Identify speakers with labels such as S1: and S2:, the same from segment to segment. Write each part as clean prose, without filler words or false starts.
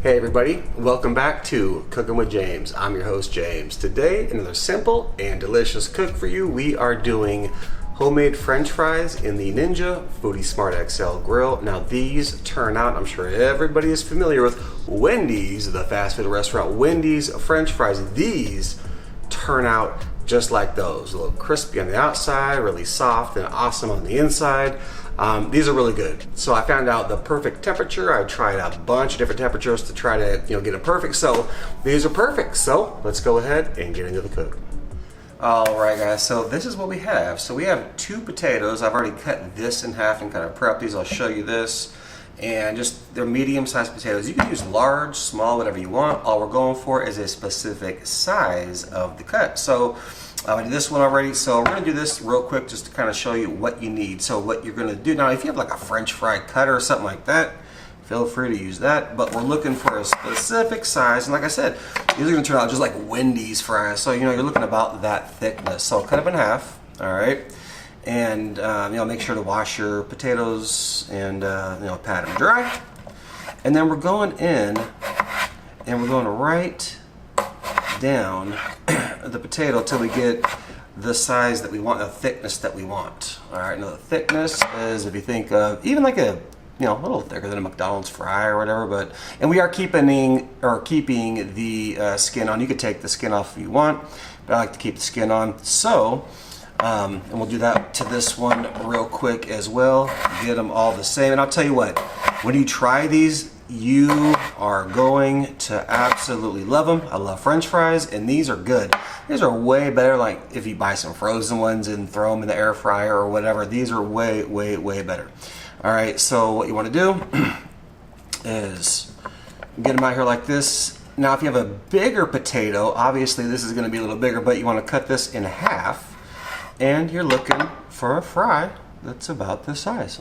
S1: Hey everybody, welcome back to Cooking with James. I'm your host James. Today, another simple and delicious cook for you. We are doing homemade French fries in the Ninja Foodi Smart XL grill. Now these turn out, I'm sure everybody is familiar with Wendy's, the fast food restaurant. Wendy's French fries, these turn out just like those. A little crispy on the outside, really soft and awesome on the inside. These are really good. So I found out the perfect temperature. I tried a bunch of different temperatures to try to get it perfect. So these are perfect. So let's go ahead and get into the cook. Alright guys, so this is what we have. So we have 2 potatoes. I've already cut this in half and kind of prepped these. I'll show you this. And just they're medium-sized potatoes. You can use large, small, whatever you want. All we're going for is a specific size of the cut. So I did this one already, so we're going to do this real quick just to kind of show you what you need. So what you're going to do now, if you have like a French fry cutter or something like that, feel free to use that, but we're looking for a specific size. And like I said, these are going to turn out just like Wendy's fries, so you're looking about that thickness. So cut them in half, all right, and make sure to wash your potatoes and pat them dry. And then we're going in and we're going to right down the potato till we get the size that we want, the thickness that we want. All right, now the thickness is, if you think of even like a little thicker than a McDonald's fry or whatever, and we are keeping the skin on. You could take the skin off if you want, but I like to keep the skin on. So and we'll do that to this one real quick as well. Get them all the same, and I'll tell you what, when you try these, you are going to absolutely love them. I love French fries, and these are good. These are way better, like if you buy some frozen ones and throw them in the air fryer or whatever. These are way, way, way better. All right, so what you want to do is get them out here like this. Now, if you have a bigger potato, obviously this is going to be a little bigger, but you want to cut this in half, and you're looking for a fry that's about this size.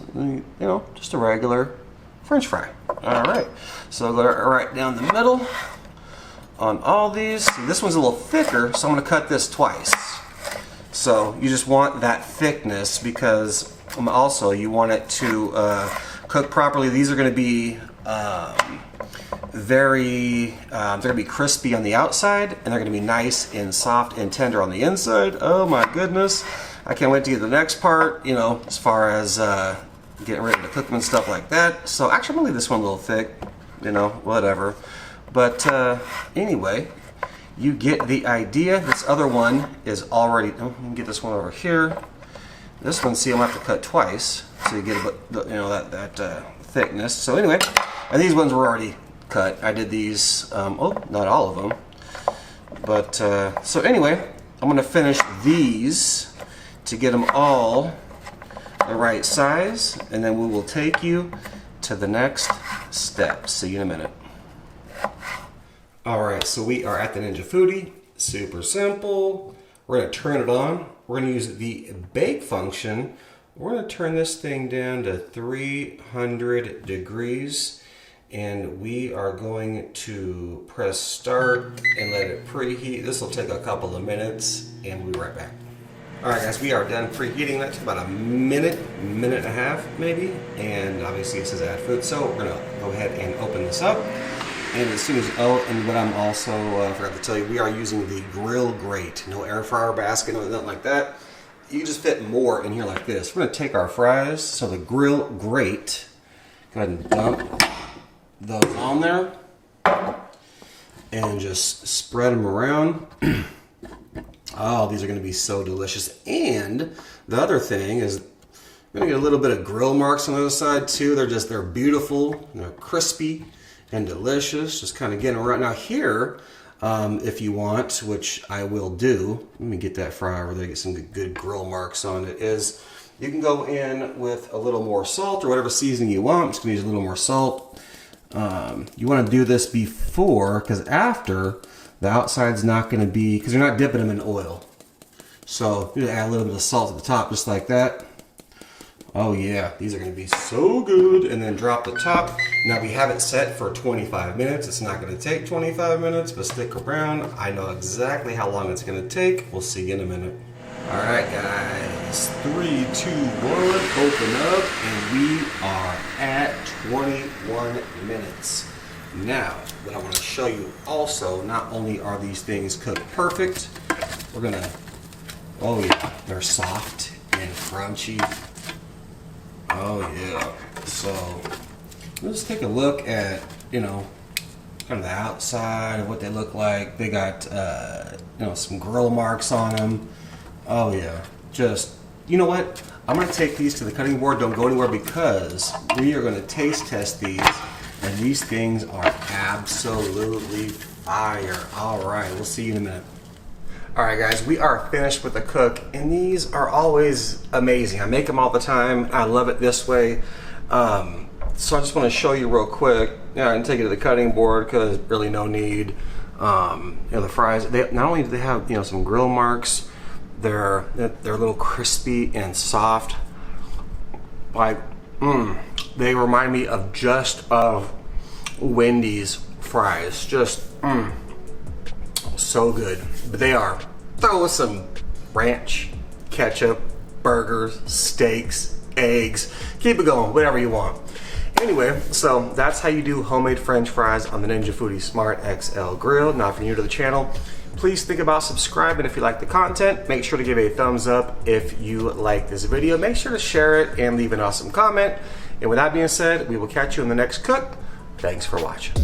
S1: Just a regular French fry. All right, so go right down the middle on all these. See, this one's a little thicker, so I'm going to cut this twice. So you just want that thickness because also you want it to cook properly. These are going to be they're going to be crispy on the outside, and they're going to be nice and soft and tender on the inside. Oh my goodness, I can't wait to get to the next part, as far as getting ready to cook them and stuff like that. So actually I'm going to leave this one a little thick, whatever. But anyway, you get the idea. This other one is already, let me get this one over here. This one, see, I'm going to have to cut twice so you get that thickness. So anyway, and these ones were already cut. I did these, not all of them. But, so anyway, I'm going to finish these to get them all the right size, and then we will take you to the next step. See you in a minute. Alright, so we are at the Ninja Foodi. Super simple. We're going to turn it on. We're going to use the bake function. We're going to turn this thing down to 300 degrees, and we are going to press start and let it preheat. This will take a couple of minutes, and we'll be right back. Alright guys, we are done preheating. That took about a minute and a half maybe, and obviously it says add food, so we're going to go ahead and open this up. And as soon as, and what I'm also, forgot to tell you, we are using the grill grate. No air fryer basket, nothing like that. You can just fit more in here like this. We're going to take our fries, so the grill grate, go ahead and dump those on there. And just spread them around. Oh, these are going to be so delicious. And the other thing is, we're going to get a little bit of grill marks on the other side too. They're beautiful, they're crispy and delicious. Just kind of getting around. Now here, if you want, which I will do, let me get that fry over there, get some good grill marks on it, is you can go in with a little more salt or whatever seasoning you want. I'm just going to use a little more salt. You want to do this before, because after, the outside's not going to be, because you're not dipping them in oil. So you add a little bit of salt at the top, just like that. Oh yeah, these are going to be so good. And then drop the top. Now we have it set for 25 minutes. It's not going to take 25 minutes, but stick around. I know exactly how long it's going to take. We'll see you in a minute. All right, guys. 3, 2, 1, open up, and we are at 21 minutes. Now, what I want to show you also, not only are these things cooked perfect, we're gonna, oh yeah, they're soft and crunchy. Oh yeah. So let's take a look at, you know, kind of the outside of what they look like. They got, you know, some grill marks on them. Oh yeah. Just, you know what? I'm gonna take these to the cutting board. Don't go anywhere because we are gonna taste test these. And these things are absolutely fire. All right, we'll see you in a minute. All right, guys, we are finished with the cook, and these are always amazing. I make them all the time. I love it this way. So I just want to show you real quick. Yeah, I can take it to the cutting board because really no need. You know, the fries. Not only do they have, you know, some grill marks, they're a little crispy and soft. Like, they remind me of Wendy's fries. Just so good. But they are. Throw some ranch, ketchup, burgers, steaks, eggs. Keep it going, whatever you want. Anyway, so that's how you do homemade French fries on the Ninja Foodi Smart XL Grill. Now, if you're new to the channel, please think about subscribing if you like the content. Make sure to give a thumbs up if you like this video. Make sure to share it and leave an awesome comment. And with that being said, we will catch you in the next cook. Thanks for watching.